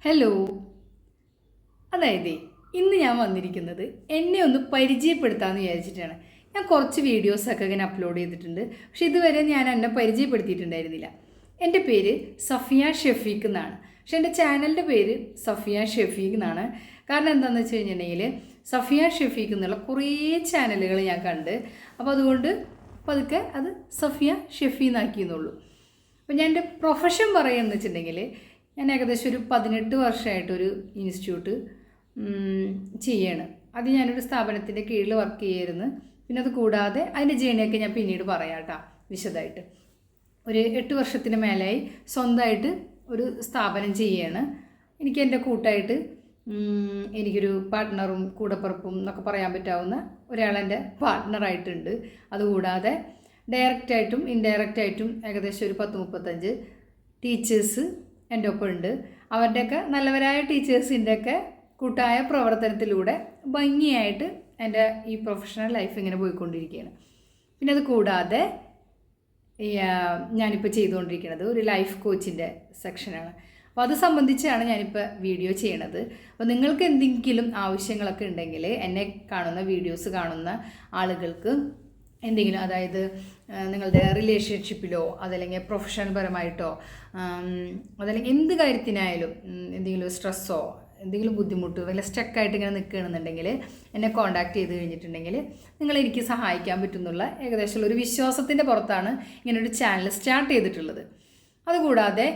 Hello. അതായത് ഇന്ന് ഞാൻ വന്നിരിക്കുന്നത് എന്നെ ഒന്ന് പരിചയപ്പെടുത്താമെന്ന് വിചാരിച്ചിട്ടാണ്. ഞാൻ കുറച്ച് വീഡിയോസൊക്കെ ഇങ്ങനെ അപ്ലോഡ് ചെയ്തിട്ടുണ്ട്. പക്ഷെ ഇതുവരെ ഞാൻ എന്നെ പരിചയപ്പെടുത്തിയിട്ടുണ്ടായിരുന്നില്ല. എൻ്റെ പേര് സഫിയ ഷെഫീഖ് എന്നാണ്. പക്ഷെ എൻ്റെ ചാനലിൻ്റെ പേര് സഫിയ ഷെഫീഖ് എന്നാണ്. കാരണം എന്താണെന്ന് വെച്ച് കഴിഞ്ഞിട്ടുണ്ടെങ്കിൽ സഫിയ ഷെഫീഖ് എന്നുള്ള കുറേ ചാനലുകൾ ഞാൻ കണ്ട്. അപ്പോൾ അതുകൊണ്ട് പതുക്കെ അത് സഫിയ ഷെഫീ എന്നാക്കിയെന്നുള്ളൂ. അപ്പോൾ ഞാൻ എൻ്റെ പ്രൊഫഷൻ പറയുകയെന്ന് വെച്ചിട്ടുണ്ടെങ്കിൽ ഞാൻ ഏകദേശം ഒരു 18 വർഷമായിട്ടൊരു ഇൻസ്റ്റിറ്റ്യൂട്ട് ചെയ്യാണ്. അത് ഞാനൊരു സ്ഥാപനത്തിൻ്റെ കീഴിൽ വർക്ക് ചെയ്യായിരുന്നു. പിന്നെ അത് കൂടാതെ അതിൻ്റെ ജേണിയൊക്കെ ഞാൻ പിന്നീട് പറയാം കേട്ടോ വിശദമായിട്ട്. ഒരു 8 വർഷത്തിന് മേലായി സ്വന്തമായിട്ട് ഒരു സ്ഥാപനം ചെയ്യാണ്. എനിക്ക് എൻ്റെ കൂട്ടായിട്ട് എനിക്കൊരു പാർട്ട്ണറും കൂടപ്പിറപ്പും എന്നൊക്കെ പറയാൻ പറ്റാവുന്ന ഒരാളെൻ്റെ പാർട്ട്ണറായിട്ടുണ്ട്. അതുകൂടാതെ ഡയറക്റ്റായിട്ടും ഇൻഡയറക്റ്റായിട്ടും ഏകദേശം ഒരു 10-35 ടീച്ചേഴ്സ് എൻ്റെ ഒപ്പം ഉണ്ട്. അവരുടെയൊക്കെ നല്ലവരായ ടീച്ചേഴ്സിൻ്റെയൊക്കെ കൂട്ടായ പ്രവർത്തനത്തിലൂടെ ഭംഗിയായിട്ട് എൻ്റെ ഈ പ്രൊഫഷണൽ ലൈഫ് ഇങ്ങനെ പോയിക്കൊണ്ടിരിക്കുകയാണ്. പിന്നെ അത് കൂടാതെ ഞാനിപ്പോൾ ചെയ്തുകൊണ്ടിരിക്കുന്നത് ഒരു ലൈഫ് കോച്ചിൻ്റെ സെക്ഷനാണ്. അപ്പോൾ അത് സംബന്ധിച്ചാണ് ഞാനിപ്പോൾ വീഡിയോ ചെയ്യണത്. അപ്പോൾ നിങ്ങൾക്ക് എന്തെങ്കിലും ആവശ്യങ്ങളൊക്കെ ഉണ്ടെങ്കിൽ എന്നെ കാണുന്ന വീഡിയോസ് കാണുന്ന ആളുകൾക്ക് എന്തെങ്കിലും, അതായത് നിങ്ങളുടെ റിലേഷൻഷിപ്പിലോ അതല്ലെങ്കിൽ പ്രൊഫഷണൽ പരമായിട്ടോ അതല്ലെങ്കിൽ എന്ത് കാര്യത്തിനായാലും എന്തെങ്കിലും സ്ട്രെസ്സോ എന്തെങ്കിലും ബുദ്ധിമുട്ട് വല്ല സ്റ്റക്കായിട്ട് ഇങ്ങനെ നിൽക്കുകയാണെന്നുണ്ടെങ്കിൽ എന്നെ കോൺടാക്റ്റ് ചെയ്ത് കഴിഞ്ഞിട്ടുണ്ടെങ്കിൽ എനിക്ക് സഹായിക്കാൻ പറ്റുന്നുള്ള ഏകദേശം ഒരു വിശ്വാസത്തിൻ്റെ പുറത്താണ് ഇങ്ങനൊരു ചാനൽ സ്റ്റാർട്ട് ചെയ്തിട്ടുള്ളത്. അതുകൂടാതെ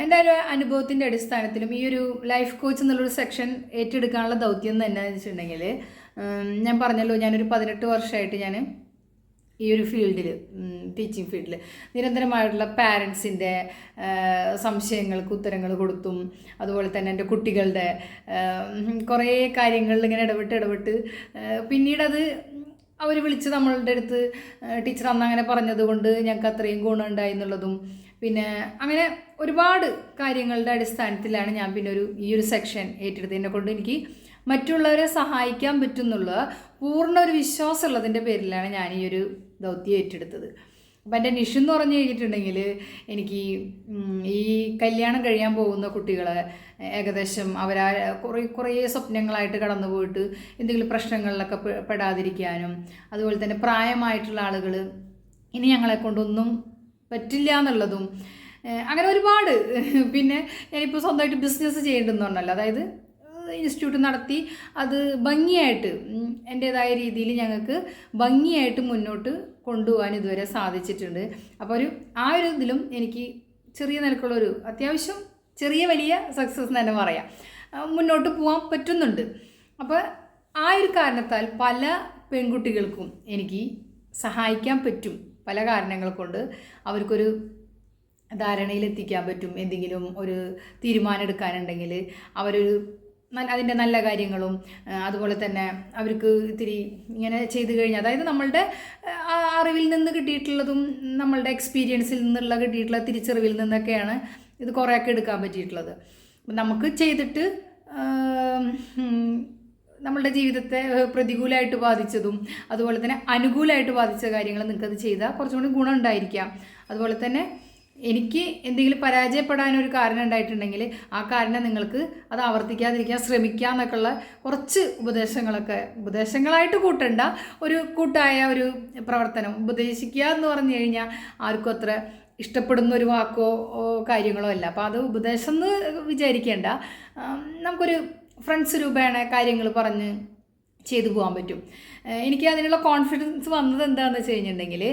എൻ്റെ ഒരു അനുഭവത്തിൻ്റെ അടിസ്ഥാനത്തിലും ഈ ഒരു ലൈഫ് കോച്ച് എന്നുള്ളൊരു സെക്ഷൻ ഏറ്റെടുക്കാനുള്ള ദൗത്യം എന്താണെന്ന് വെച്ചിട്ടുണ്ടെങ്കിൽ ഞാൻ പറഞ്ഞല്ലോ, ഞാനൊരു 18 വർഷമായിട്ട് ഞാൻ ഈ ഒരു ഫീൽഡിൽ, ടീച്ചിങ് ഫീൽഡിൽ നിരന്തരമായിട്ടുള്ള പാരൻസിൻ്റെ സംശയങ്ങൾക്ക് ഉത്തരങ്ങൾ കൊടുത്തും അതുപോലെ തന്നെ എൻ്റെ കുട്ടികളുടെ കുറേ കാര്യങ്ങളിൽ ഇങ്ങനെ ഇടപെട്ട് പിന്നീടത് അവർ വിളിച്ച് നമ്മളുടെ അടുത്ത് ടീച്ചർ അന്ന് അങ്ങനെ പറഞ്ഞതുകൊണ്ട് ഞങ്ങൾക്ക് അത്രയും ഗുണമുണ്ടായി എന്നുള്ളതും, പിന്നെ അങ്ങനെ ഒരുപാട് കാര്യങ്ങളുടെ അടിസ്ഥാനത്തിലാണ് ഞാൻ പിന്നെ ഈ ഒരു സെക്ഷൻ ഏറ്റെടുത്തതിനെ കൊണ്ട് എനിക്ക് മറ്റുള്ളവരെ സഹായിക്കാൻ പറ്റുന്നുള്ള പൂർണ്ണ ഒരു വിശ്വാസമുള്ളതിൻ്റെ പേരിലാണ് ഞാൻ ഈ ഒരു ദൗത്യം ഏറ്റെടുത്തത്. അപ്പം എൻ്റെ നിഷെന്ന് പറഞ്ഞു കഴിഞ്ഞിട്ടുണ്ടെങ്കിൽ എനിക്ക് ഈ കല്യാണം കഴിയാൻ പോകുന്ന കുട്ടികളെ ഏകദേശം കുറേ സ്വപ്നങ്ങളായിട്ട് കടന്നു പോയിട്ട് എന്തെങ്കിലും പ്രശ്നങ്ങളിലൊക്കെ പെടാതിരിക്കാനും, അതുപോലെ തന്നെ പ്രായമായിട്ടുള്ള ആളുകൾ ഇനി ഞങ്ങളെ കൊണ്ടൊന്നും പറ്റില്ല എന്നുള്ളതും, അങ്ങനെ ഒരുപാട്. പിന്നെ ഞാനിപ്പോൾ സ്വന്തമായിട്ട് ബിസിനസ് ചെയ്യേണ്ടെന്ന് പറഞ്ഞല്ലോ, അതായത് ഇൻസ്റ്റിറ്റ്യൂട്ട് നടത്തി അത് ഭംഗിയായിട്ട് എൻ്റേതായ രീതിയിൽ ഞങ്ങൾക്ക് ഭംഗിയായിട്ട് മുന്നോട്ട് കൊണ്ടുപോകാൻ ഇതുവരെ സാധിച്ചിട്ടുണ്ട്. അപ്പോൾ ആ ഒരു ഇതിലും എനിക്ക് ചെറിയ നിലക്കുള്ളൊരു അത്യാവശ്യം ചെറിയ വലിയ സക്സസ് തന്നെ പറയാം, മുന്നോട്ട് പോകാൻ പറ്റുന്നുണ്ട്. അപ്പോൾ ആ ഒരു കാരണത്താൽ പല പെൺകുട്ടികൾക്കും എനിക്ക് സഹായിക്കാൻ പറ്റും. പല കാരണങ്ങൾ കൊണ്ട് അവർക്കൊരു ധാരണയിലെത്തിക്കാൻ പറ്റും. എന്തെങ്കിലും ഒരു തീരുമാനം എടുക്കാനുണ്ടെങ്കിൽ അതിൻ്റെ നല്ല കാര്യങ്ങളും അതുപോലെ തന്നെ അവർക്ക് ഇത്തിരി ഇങ്ങനെ ചെയ്തു കഴിഞ്ഞാൽ, അതായത് നമ്മളുടെ അറിവിൽ നിന്ന് കിട്ടിയിട്ടുള്ളതും നമ്മളുടെ എക്സ്പീരിയൻസിൽ നിന്നുള്ള കിട്ടിയിട്ടുള്ള തിരിച്ചറിവിൽ നിന്നൊക്കെയാണ് ഇത് കുറേയൊക്കെ എടുക്കാൻ പറ്റിയിട്ടുള്ളത്. നമുക്ക് ചെയ്തിട്ട് നമ്മളുടെ ജീവിതത്തെ പ്രതികൂലമായിട്ട് ബാധിച്ചതും അതുപോലെ തന്നെ അനുകൂലമായിട്ട് ബാധിച്ച കാര്യങ്ങൾ നിങ്ങൾക്കത് ചെയ്താൽ കുറച്ചും കൂടി ഗുണം ഉണ്ടായിരിക്കാം. അതുപോലെ തന്നെ എനിക്ക് എന്തെങ്കിലും പരാജയപ്പെടാനൊരു കാരണം ഉണ്ടായിട്ടുണ്ടെങ്കിൽ ആ കാരണം നിങ്ങൾക്ക് അത് ആവർത്തിക്കാതിരിക്കാൻ ശ്രമിക്കുക എന്നൊക്കെയുള്ള കുറച്ച് ഉപദേശങ്ങളായിട്ട് കൂട്ടണ്ട, ഒരു കൂട്ടായ ഒരു പ്രവർത്തനം. ഉപദേശിക്കുക എന്ന് പറഞ്ഞു കഴിഞ്ഞാൽ ആർക്കും അത്ര ഇഷ്ടപ്പെടുന്ന ഒരു വാക്കോ കാര്യങ്ങളോ അല്ല. അപ്പോൾ അത് ഉപദേശം എന്ന് വിചാരിക്കേണ്ട, നമുക്കൊരു ഫ്രണ്ട്സ് രൂപേണ കാര്യങ്ങൾ പറഞ്ഞ് ചെയ്തു പോകാൻ പറ്റും. എനിക്ക് അതിനുള്ള കോൺഫിഡൻസ് വന്നത് എന്താണെന്ന് വെച്ച് കഴിഞ്ഞിട്ടുണ്ടെങ്കിൽ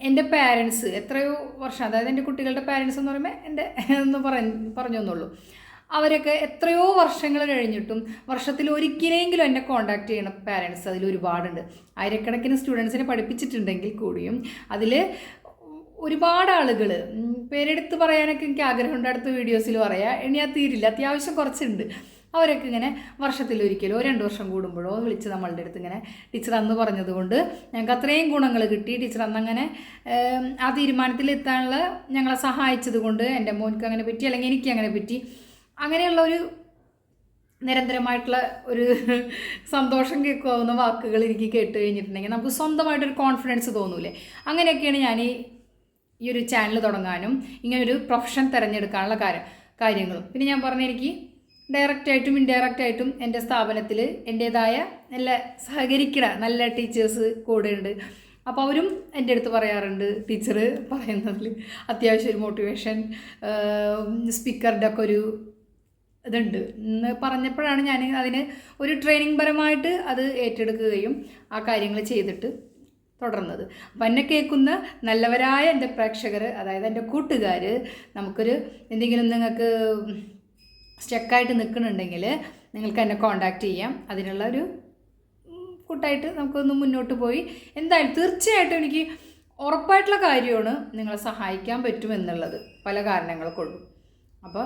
എൻ്റെ പാരൻസ് എത്രയോ വർഷം, അതായത് എൻ്റെ കുട്ടികളുടെ പാരൻസ് എന്ന് പറയുമ്പോൾ എൻ്റെ എന്ന് പറഞ്ഞൊന്നുള്ളൂ, അവരൊക്കെ എത്രയോ വർഷങ്ങൾ കഴിഞ്ഞിട്ടും വർഷത്തിൽ ഒരിക്കലെങ്കിലും എന്നെ കോൺടാക്റ്റ് ചെയ്യണ പാരൻസ് അതിൽ ഒരുപാടുണ്ട്. ആയിരക്കണക്കിന് സ്റ്റുഡൻസിനെ പഠിപ്പിച്ചിട്ടുണ്ടെങ്കിൽ കൂടിയും അതിൽ ഒരുപാട് ആളുകൾ, പേരെടുത്ത് പറയാനൊക്കെ എനിക്ക് ആഗ്രഹമുണ്ട്, അടുത്ത വീഡിയോസിൽ പറയാം, എണ്ണി തീരില്ല, അത്യാവശ്യം കുറച്ചുണ്ട്. അവരൊക്കെ ഇങ്ങനെ വർഷത്തിലൊരിക്കലോ 2 വർഷം കൂടുമ്പോഴോ വിളിച്ച് നമ്മളുടെ അടുത്ത് ഇങ്ങനെ ടീച്ചർ അന്ന് പറഞ്ഞതുകൊണ്ട് ഞങ്ങൾക്ക് അത്രയും ഗുണങ്ങൾ കിട്ടി, ടീച്ചർ അന്ന് അങ്ങനെ ആ തീരുമാനത്തിലെത്താനുള്ള ഞങ്ങളെ സഹായിച്ചത് കൊണ്ട് എൻ്റെ മോൻക്ക് അങ്ങനെ പറ്റി, അല്ലെങ്കിൽ എനിക്ക് അങ്ങനെ പറ്റി, അങ്ങനെയുള്ള ഒരു നിരന്തരമായിട്ടുള്ള ഒരു സന്തോഷം കേൾക്കാവുന്ന വാക്കുകൾ എനിക്ക് കേട്ട് കഴിഞ്ഞിട്ടുണ്ടെങ്കിൽ നമുക്ക് സ്വന്തമായിട്ടൊരു കോൺഫിഡൻസ് തോന്നൂലേ. അങ്ങനെയൊക്കെയാണ് ഞാൻ ഈ ഒരു ചാനൽ തുടങ്ങാനും ഇങ്ങനൊരു പ്രൊഫഷൻ തിരഞ്ഞെടുക്കാനുള്ള കാര്യം. കാര്യങ്ങളും. പിന്നെ ഞാൻ പറഞ്ഞ എനിക്ക് ഡയറക്റ്റായിട്ടും ഇൻഡയറക്റ്റായിട്ടും എൻ്റെ സ്ഥാപനത്തിൽ എൻ്റേതായ നല്ല സഹകരിക്കണ നല്ല ടീച്ചേഴ്സ് കൂടെ ഉണ്ട്. അപ്പോൾ അവരും എൻ്റെ അടുത്ത് പറയാറുണ്ട്, ടീച്ചർ പറയുന്നതിൽ അത്യാവശ്യം ഒരു മോട്ടിവേഷൻ സ്പീക്കറുടെ ഒക്കെ ഒരു ഇതുണ്ട് എന്ന് പറഞ്ഞപ്പോഴാണ് ഞാൻ അതിന് ഒരു ട്രെയിനിങ് പരമായിട്ട് അത് ഏറ്റെടുക്കുകയും ആ കാര്യങ്ങൾ ചെയ്തിട്ട് തുടർന്നത്. അപ്പം എന്നെ കേൾക്കുന്ന നല്ലവരായ എൻ്റെ പ്രേക്ഷകർ, അതായത് എൻ്റെ കൂട്ടുകാർ, നമുക്കൊരു എന്തെങ്കിലും നിങ്ങൾക്ക് സ്റ്റക്കായിട്ട് നിൽക്കുന്നുണ്ടെങ്കിൽ നിങ്ങൾക്ക് എന്നെ കോൺടാക്റ്റ് ചെയ്യാം. അതിനുള്ള ഒരു കൂട്ടായിട്ട് നമുക്കൊന്ന് മുന്നോട്ട് പോയി എന്തായാലും തീർച്ചയായിട്ടും എനിക്ക് ഉറപ്പായിട്ടുള്ള കാര്യമാണ് നിങ്ങളെ സഹായിക്കാൻ പറ്റുമെന്നുള്ളത് പല കാരണങ്ങൾ കൊണ്ടും. അപ്പോൾ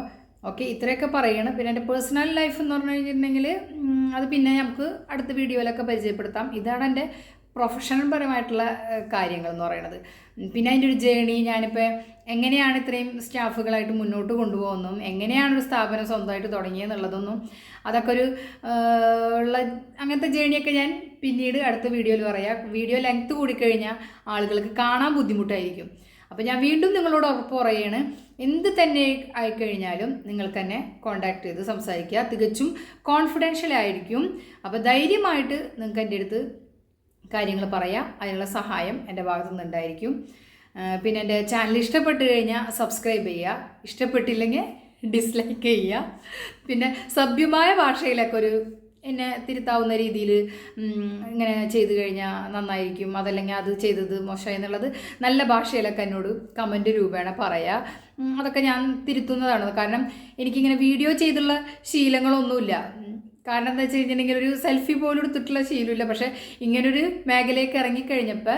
ഓക്കെ, ഇത്രയൊക്കെ പറയണം. പിന്നെ എൻ്റെ പേഴ്സണൽ ലൈഫ് എന്ന് പറഞ്ഞു കഴിഞ്ഞിട്ടുണ്ടെങ്കിൽ അത് പിന്നെ നമുക്ക് അടുത്ത വീഡിയോയിലൊക്കെ പരിചയപ്പെടുത്താം. ഇതാണ് എൻ്റെ പ്രൊഫഷണൽ പരമായിട്ടുള്ള കാര്യങ്ങൾ എന്ന് പറയുന്നത്. പിന്നെ അതിൻ്റെ ഒരു ജേണി, ഞാനിപ്പോൾ എങ്ങനെയാണ് ഇത്രയും സ്റ്റാഫുകളായിട്ട് മുന്നോട്ട് കൊണ്ടുപോകുന്നതും എങ്ങനെയാണ് ഒരു സ്ഥാപനം സ്വന്തമായിട്ട് തുടങ്ങിയെന്നുള്ളതൊന്നും അതൊക്കെ ഒരു ഉള്ള അങ്ങനത്തെ ജേണിയൊക്കെ ഞാൻ പിന്നീട് അടുത്ത വീഡിയോയിൽ പറയാം. വീഡിയോ ലെങ്ത്ത് കൂടിക്കഴിഞ്ഞാൽ ആളുകൾക്ക് കാണാൻ ബുദ്ധിമുട്ടായിരിക്കും. അപ്പോൾ ഞാൻ വീണ്ടും നിങ്ങളോട് ഉറപ്പ് പറയുകയാണ്, എന്ത് തന്നെ ആയിക്കഴിഞ്ഞാലും നിങ്ങൾക്ക് തന്നെ കോൺടാക്ട് ചെയ്ത് സംസാരിക്കുക. തികച്ചും കോൺഫിഡൻഷ്യൽ ആയിരിക്കും. അപ്പോൾ ധൈര്യമായിട്ട് നിങ്ങൾക്ക് എൻ്റെ അടുത്ത് കാര്യങ്ങൾ പറയാം. അതിനുള്ള സഹായം എൻ്റെ ഭാഗത്തു നിന്നുണ്ടായിരിക്കും. പിന്നെ എൻ്റെ ചാനൽ ഇഷ്ടപ്പെട്ട് കഴിഞ്ഞാൽ സബ്സ്ക്രൈബ് ചെയ്യുക, ഇഷ്ടപ്പെട്ടില്ലെങ്കിൽ ഡിസ്ലൈക്ക് ചെയ്യുക. പിന്നെ സഭ്യമായ ഭാഷയിലൊക്കെ ഒരു എന്നെ തിരുത്താവുന്ന രീതിയിൽ ഇങ്ങനെ ചെയ്തു കഴിഞ്ഞാൽ നന്നായിരിക്കും, അതല്ലെങ്കിൽ അത് ചെയ്തത് മോശമായി എന്നുള്ളത് നല്ല ഭാഷയിലൊക്കെ എന്നോട് കമൻറ്റ് രൂപേണ പറയുക. അതൊക്കെ ഞാൻ തിരുത്തുന്നതാണ്. കാരണം എനിക്കിങ്ങനെ വീഡിയോ ചെയ്തുള്ള ശീലങ്ങളൊന്നുമില്ല. കാരണം എന്താ വെച്ച് കഴിഞ്ഞിട്ടുണ്ടെങ്കിൽ ഒരു സെൽഫി പോലും എടുത്തിട്ടുള്ള ശീലമില്ല. പക്ഷേ ഇങ്ങനൊരു മേഖലയ്ക്ക് ഇറങ്ങിക്കഴിഞ്ഞപ്പോൾ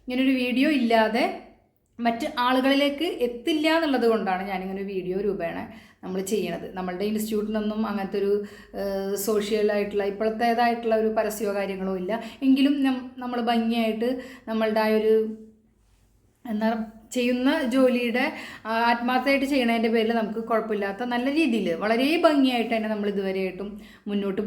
ഇങ്ങനൊരു വീഡിയോ ഇല്ലാതെ മറ്റ് ആളുകളിലേക്ക് എത്തില്ല എന്നുള്ളത് കൊണ്ടാണ് ഞാനിങ്ങനെ വീഡിയോ രൂപേണ നമ്മൾ ചെയ്യണത്. നമ്മളുടെ ഇൻസ്റ്റിറ്റ്യൂട്ടിനൊന്നും അങ്ങനത്തെ ഒരു സോഷ്യലായിട്ടുള്ള ഇപ്പോഴത്തേതായിട്ടുള്ള ഒരു പരസ്യമോ കാര്യങ്ങളോ ഇല്ല. എങ്കിലും നമ്മൾ ഭംഗിയായിട്ട് നമ്മളുടെ ആ ഒരു എന്താ ചെയ്യുന്ന ജോലിയുടെ ആത്മാർത്ഥമായിട്ട് ചെയ്യണതിൻ്റെ പേരിൽ നമുക്ക് കുഴപ്പമില്ലാത്ത നല്ല രീതിയിൽ വളരെ ഭംഗിയായിട്ട് തന്നെ നമ്മൾ ഇതുവരെയായിട്ടും മുന്നോട്ട്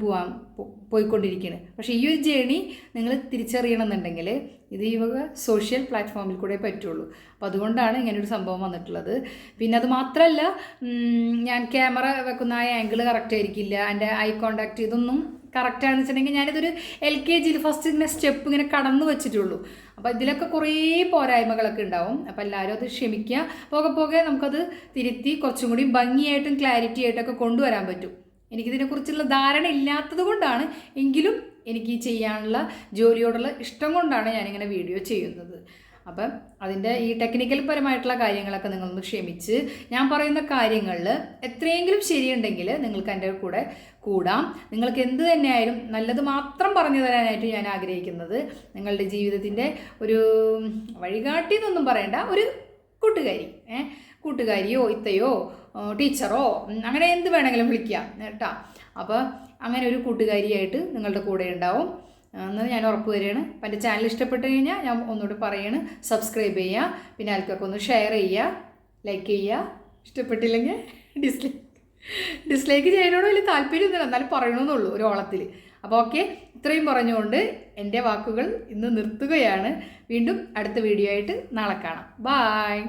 പോയിക്കൊണ്ടിരിക്കുകയാണ്. പക്ഷേ ഈ ഒരു ജേണി നിങ്ങൾ തിരിച്ചറിയണമെന്നുണ്ടെങ്കിൽ ഇത് ഈ വക സോഷ്യൽ പ്ലാറ്റ്ഫോമിൽ കൂടെ പറ്റുള്ളൂ. അപ്പോൾ അതുകൊണ്ടാണ് ഇങ്ങനൊരു സംഭവം വന്നിട്ടുള്ളത്. പിന്നെ അത് മാത്രമല്ല, ഞാൻ ക്യാമറ വെക്കുന്ന ആ ആംഗിൾ കറക്റ്റ് ആയിരിക്കില്ല, എൻ്റെ ഐ കോണ്ടാക്ട് ഇതൊന്നും കറക്റ്റാണെന്ന് വെച്ചിട്ടുണ്ടെങ്കിൽ ഞാനിതൊരു LKG ഫസ്റ്റ് ഇങ്ങനെ സ്റ്റെപ്പ് ഇങ്ങനെ കടന്നു വെച്ചിട്ടുള്ളൂ. അപ്പോൾ ഇതിലൊക്കെ കുറേ പോരായ്മകളൊക്കെ ഉണ്ടാവും. അപ്പോൾ എല്ലാവരും അത് ക്ഷമിക്കുക. പോകെ പോകെ നമുക്കത് തിരുത്തി കുറച്ചും കൂടി ഭംഗിയായിട്ടും ക്ലാരിറ്റി ആയിട്ടൊക്കെ കൊണ്ടുവരാൻ പറ്റും. എനിക്കിതിനെക്കുറിച്ചുള്ള ധാരണ ഇല്ലാത്തത് കൊണ്ടാണ്, എങ്കിലും എനിക്ക് ചെയ്യാനുള്ള ജോലിയോടുള്ള ഇഷ്ടം കൊണ്ടാണ് ഞാനിങ്ങനെ വീഡിയോ ചെയ്യുന്നത്. അപ്പം അതിൻ്റെ ഈ ടെക്നിക്കൽ പരമായിട്ടുള്ള കാര്യങ്ങളൊക്കെ നിങ്ങളൊന്ന് ക്ഷമിച്ച്, ഞാൻ പറയുന്ന കാര്യങ്ങളിൽ എത്രയെങ്കിലും ശരിയുണ്ടെങ്കിൽ നിങ്ങൾക്ക് എൻ്റെ കൂടെ കൂടാം. നിങ്ങൾക്ക് എന്ത് തന്നെയായാലും നല്ലത് മാത്രം പറഞ്ഞു തരാനായിട്ട് ഞാൻ ആഗ്രഹിക്കുന്നത് നിങ്ങളുടെ ജീവിതത്തിൻ്റെ ഒരു വഴികാട്ടി എന്നൊന്നും പറയണ്ട, ഒരു കൂട്ടുകാരിയോ ഇത്തയോ ടീച്ചറോ അങ്ങനെ എന്ത് വേണമെങ്കിലും വിളിക്കാം കേട്ടോ. അപ്പോൾ അങ്ങനെ ഒരു കൂട്ടുകാരിയായിട്ട് നിങ്ങളുടെ കൂടെ ഉണ്ടാവും എന്ന് ഞാൻ ഉറപ്പ് തരികയാണ്. അപ്പം എൻ്റെ ചാനൽ ഇഷ്ടപ്പെട്ട് കഴിഞ്ഞാൽ ഞാൻ ഒന്നുകൂടി പറയാണ്, സബ്സ്ക്രൈബ് ചെയ്യുക. പിന്നെ ആൾക്കൊക്കെ ഒന്ന് ഷെയർ ചെയ്യുക, ലൈക്ക് ചെയ്യുക. ഇഷ്ടപ്പെട്ടില്ലെങ്കിൽ ഡിസ്ലൈക്ക് ചെയ്യാനോട് വലിയ താല്പര്യമൊന്നുമില്ല, എന്നാലും പറയണമെന്നുള്ളൂ ഒരു ഓളത്തിൽ. അപ്പോൾ ഓക്കെ, ഇത്രയും പറഞ്ഞുകൊണ്ട് എൻ്റെ വാക്കുകൾ ഇന്ന് നിർത്തുകയാണ്. വീണ്ടും അടുത്ത വീഡിയോ ആയിട്ട് നാളെ കാണാം. ബായ്.